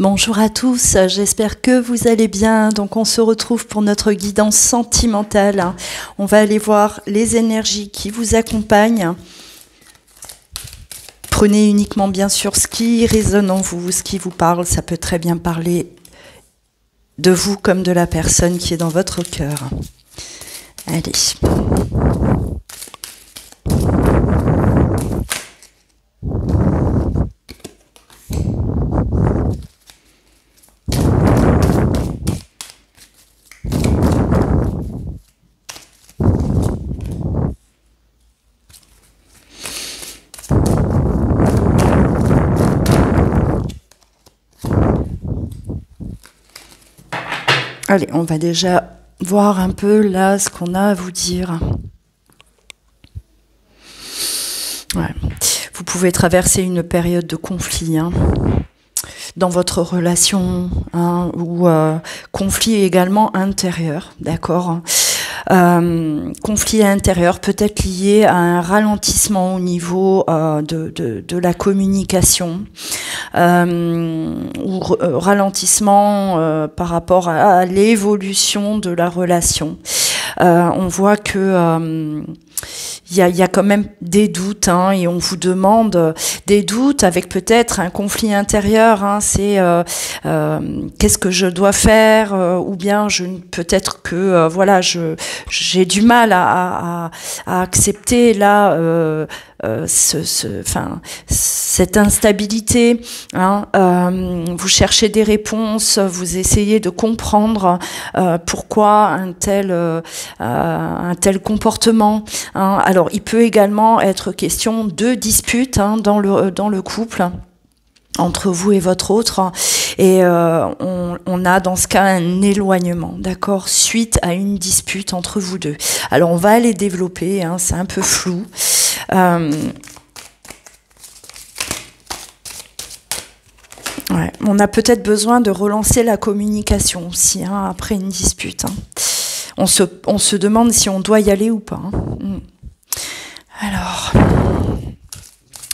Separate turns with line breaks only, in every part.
Bonjour à tous, j'espère que vous allez bien. Donc on se retrouve pour notre guidance sentimentale. On va aller voir les énergies qui vous accompagnent. Prenez uniquement bien sûr ce qui résonne en vous, ce qui vous parle. Ça peut très bien parler de vous comme de la personne qui est dans votre cœur. Allez. Allez, on va déjà voir un peu là ce qu'on a à vous dire. Ouais. Vous pouvez traverser une période de conflit dans votre relation ou conflit également intérieur, d'accord ? Conflit intérieur peut-être lié à un ralentissement au niveau de la communication ou ralentissement par rapport à l'évolution de la relation. On voit que il y a quand même des doutes et on vous demande des doutes avec peut-être un conflit intérieur. C'est qu'est-ce que je dois faire ou bien peut-être que j'ai du mal à accepter là cette instabilité. Vous cherchez des réponses, vous essayez de comprendre pourquoi un tel comportement. Alors, il peut également être question de disputes dans le couple entre vous et votre autre, et on a dans ce cas un éloignement, d'accord, suite à une dispute entre vous deux. Alors on va aller développer, c'est un peu flou. Ouais, on a peut-être besoin de relancer la communication aussi après une dispute. On se demande si on doit y aller ou pas. Alors,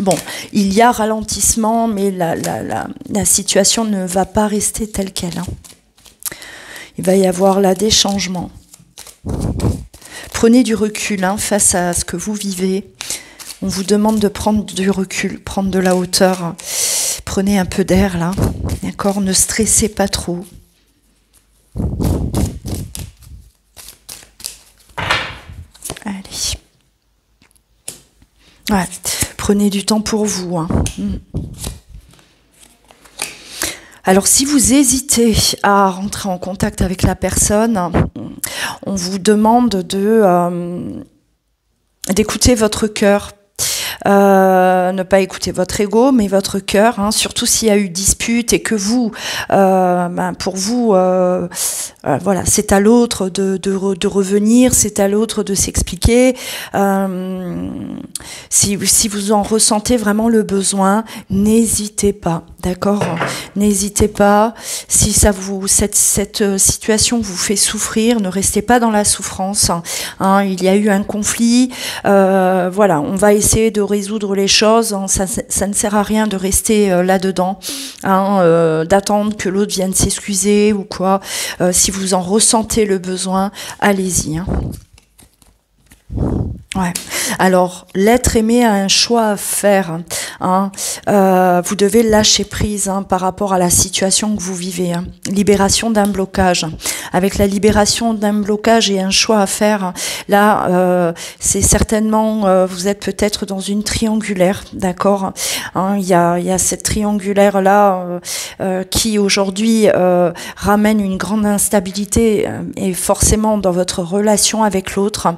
bon, il y a ralentissement, mais la situation ne va pas rester telle qu'elle. Il va y avoir là des changements. Prenez du recul face à ce que vous vivez. On vous demande de prendre du recul, prendre de la hauteur. Prenez un peu d'air là, d'accord ? Ne stressez pas trop. Allez. Ouais, prenez du temps pour vous. Alors, si vous hésitez à rentrer en contact avec la personne, on vous demande d'écouter votre cœur. Ne pas écouter votre ego, mais votre cœur, surtout s'il y a eu dispute et que vous, pour vous, voilà, c'est à l'autre de revenir, c'est à l'autre de s'expliquer. Si vous en ressentez vraiment le besoin, n'hésitez pas, d'accord ? N'hésitez pas. Si cette situation vous fait souffrir, ne restez pas dans la souffrance. Il y a eu un conflit. Voilà, on va essayer de résoudre les choses. Ça ne sert à rien de rester là-dedans, d'attendre que l'autre vienne s'excuser ou quoi. Si vous en ressentez le besoin, allez-y. Ouais. Alors, l'être aimé a un choix à faire. Vous devez lâcher prise par rapport à la situation que vous vivez. Libération d'un blocage. Avec la libération d'un blocage et un choix à faire, là, c'est certainement, vous êtes peut-être dans une triangulaire, d'accord ? Il y a cette triangulaire-là qui aujourd'hui ramène une grande instabilité et forcément dans votre relation avec l'autre,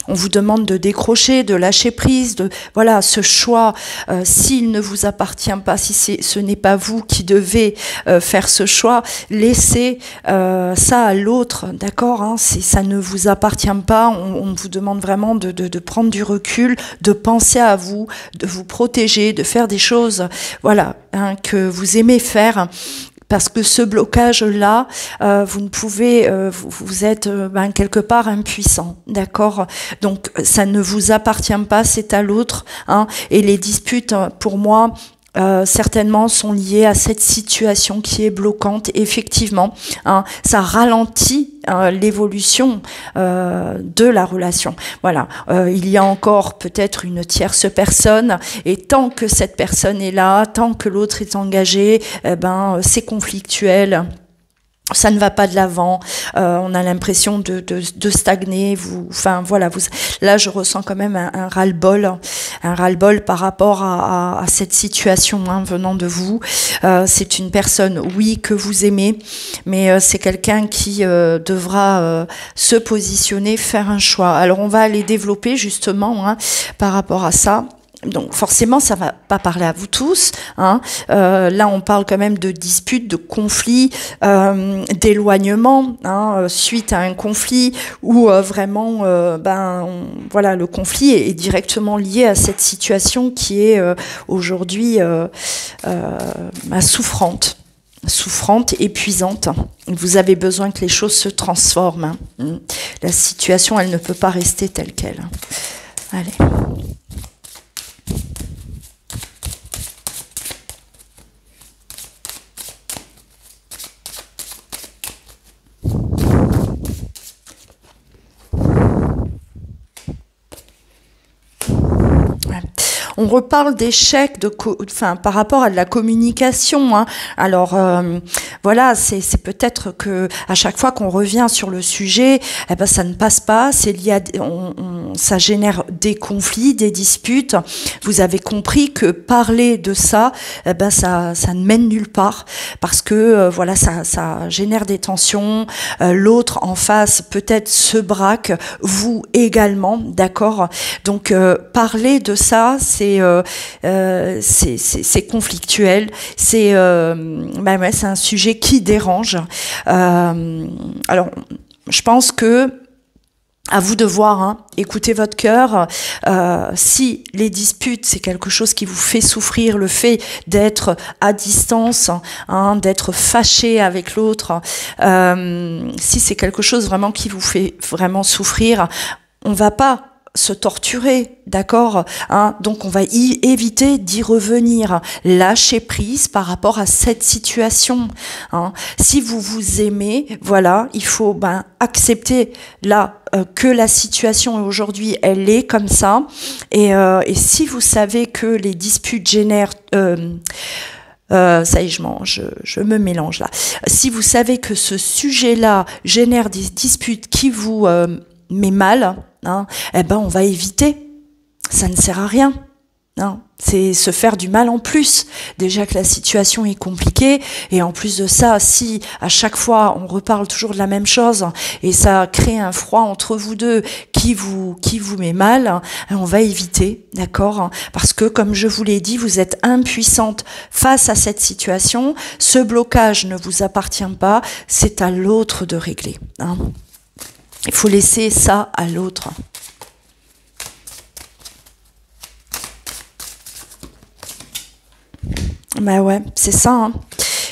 on vous demande de décrocher, de lâcher prise, voilà, ce choix, s'il ne vous appartient pas, si ce n'est pas vous qui devez faire ce choix, laissez ça à l'autre, d'accord, ça ne vous appartient pas, on vous demande vraiment de prendre du recul, de penser à vous, de vous protéger, de faire des choses, voilà, que vous aimez faire. Parce que ce blocage-là, vous ne pouvez, vous êtes quelque part impuissant, d'accord ? Donc ça ne vous appartient pas, c'est à l'autre. Et les disputes, pour moi, certainement sont liées à cette situation qui est bloquante. Effectivement, hein, ça ralentit l'évolution de la relation. Voilà, il y a encore peut-être une tierce personne, et tant que cette personne est là, tant que l'autre est engagé, c'est conflictuel. Ça ne va pas de l'avant, on a l'impression de stagner. Là, je ressens quand même un ras-le-bol par rapport à cette situation venant de vous. C'est une personne, oui, que vous aimez, mais c'est quelqu'un qui devra se positionner, faire un choix. Alors, on va aller développer justement par rapport à ça. Donc forcément, ça va pas parler à vous tous. Là, on parle quand même de disputes, de conflits, d'éloignement, suite à un conflit où vraiment, le conflit est directement lié à cette situation qui est aujourd'hui souffrante, épuisante. Vous avez besoin que les choses se transforment. La situation, elle ne peut pas rester telle qu'elle. Allez. On reparle d'échecs par rapport à de la communication. Alors voilà, c'est peut-être que à chaque fois qu'on revient sur le sujet, ça ne passe pas. C'est lié à, ça génère des conflits, des disputes. Vous avez compris que parler de ça, ça ne mène nulle part, parce que ça génère des tensions. L'autre en face peut-être se braque, vous également, d'accord. Donc parler de ça, c'est conflictuel, c'est un sujet qui dérange. Alors, je pense que à vous de voir, écoutez votre cœur. Si les disputes, c'est quelque chose qui vous fait souffrir, le fait d'être à distance, d'être fâché avec l'autre, si c'est quelque chose vraiment qui vous fait vraiment souffrir, on va pas se torturer, d'accord, donc on va éviter d'y revenir, lâcher prise par rapport à cette situation. Si vous vous aimez, voilà, il faut accepter là que la situation aujourd'hui elle est comme ça, et si vous savez que les disputes génèrent ça y est, je me mélange là. Si vous savez que ce sujet-là génère des disputes qui vous met mal, on va éviter. Ça ne sert à rien. C'est se faire du mal en plus. Déjà que la situation est compliquée, et en plus de ça, si à chaque fois on reparle toujours de la même chose et ça crée un froid entre vous deux qui vous met mal, on va éviter, d'accord, parce que comme je vous l'ai dit, vous êtes impuissante face à cette situation. Ce blocage ne vous appartient pas, c'est à l'autre de régler. Il faut laisser ça à l'autre. Ouais, c'est ça.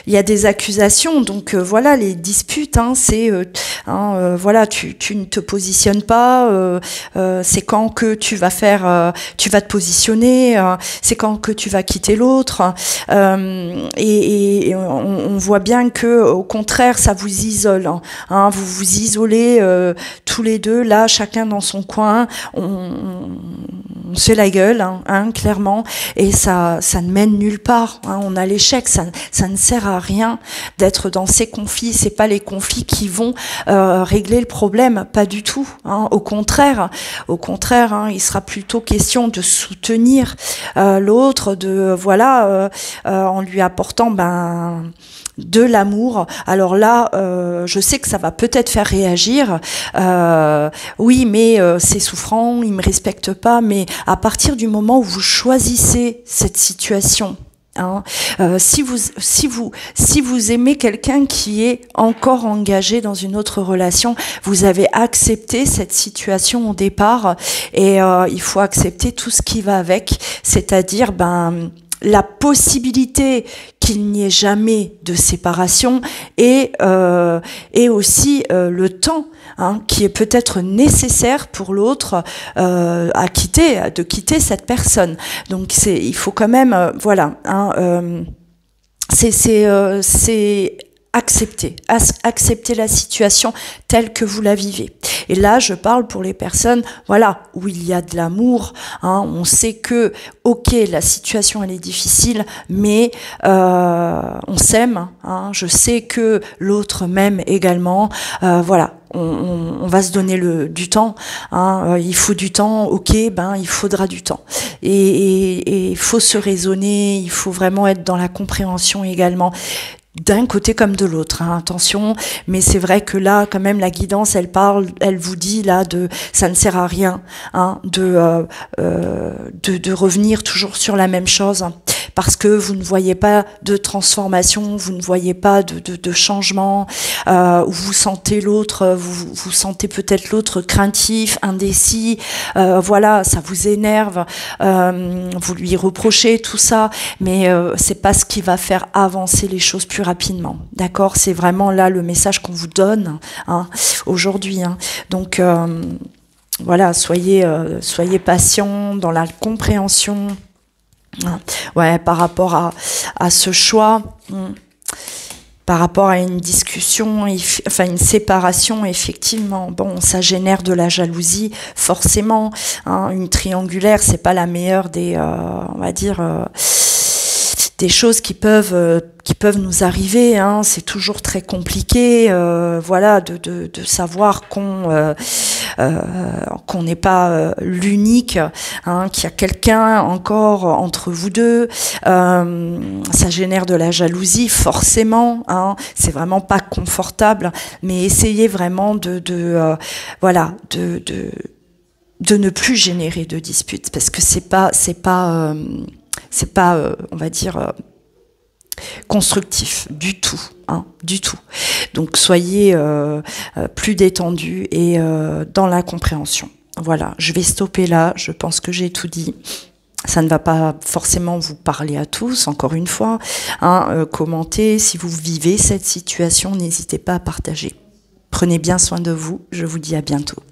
Il y a des accusations, donc voilà, les disputes, c'est tu ne te positionnes pas, c'est quand que tu vas te positionner, c'est quand que tu vas quitter l'autre, et on voit bien que au contraire ça vous isole, vous vous isolez tous les deux là, chacun dans son coin, on se fait la gueule, clairement, et ça ne mène nulle part. On a l'échec, ça ne sert à rien d'être dans ces conflits. C'est pas les conflits qui vont régler le problème, pas du tout. Au contraire, il sera plutôt question de soutenir l'autre, en lui apportant de l'amour. Alors là, je sais que ça va peut-être faire réagir. Oui, mais c'est souffrant, il me respecte pas. Mais à partir du moment où vous choisissez cette situation, si vous aimez quelqu'un qui est encore engagé dans une autre relation, vous avez accepté cette situation au départ, et il faut accepter tout ce qui va avec, c'est-à-dire la possibilité qu'il n'y ait jamais de séparation et aussi le temps qui est peut-être nécessaire pour l'autre de quitter cette personne. Donc il faut quand même c'est accepter la situation telle que vous la vivez. Et là, je parle pour les personnes, où il y a de l'amour. On sait que, ok, la situation elle est difficile, mais on s'aime. Je sais que l'autre m'aime également. On va se donner du temps. Il faut du temps. Ok, il faudra du temps. Et il faut se raisonner. Il faut vraiment être dans la compréhension également. D'un côté comme de l'autre, attention, mais c'est vrai que là, quand même, la guidance, elle vous dit là ça ne sert à rien, de revenir toujours sur la même chose, parce que vous ne voyez pas de transformation, vous ne voyez pas de changement, vous sentez l'autre, vous sentez peut-être l'autre craintif, indécis, ça vous énerve, vous lui reprochez tout ça, mais c'est pas ce qui va faire avancer les choses plus rapidement, d'accord? C'est vraiment là le message qu'on vous donne aujourd'hui. Donc soyez patients dans la compréhension. Par rapport à ce choix, par rapport à une discussion, une séparation, effectivement, ça génère de la jalousie, forcément. Une triangulaire, c'est pas la meilleure des, des choses qui peuvent nous arriver. C'est toujours très compliqué, de savoir qu'on n'est pas l'unique, qu'il y a quelqu'un encore entre vous deux. Ça génère de la jalousie, forcément. C'est vraiment pas confortable, mais essayez vraiment de ne plus générer de disputes, parce que c'est pas on va dire, constructif du tout, du tout. Donc soyez plus détendus et dans la compréhension. Voilà, je vais stopper là, je pense que j'ai tout dit. Ça ne va pas forcément vous parler à tous, encore une fois. Commentez, si vous vivez cette situation, n'hésitez pas à partager. Prenez bien soin de vous, je vous dis à bientôt.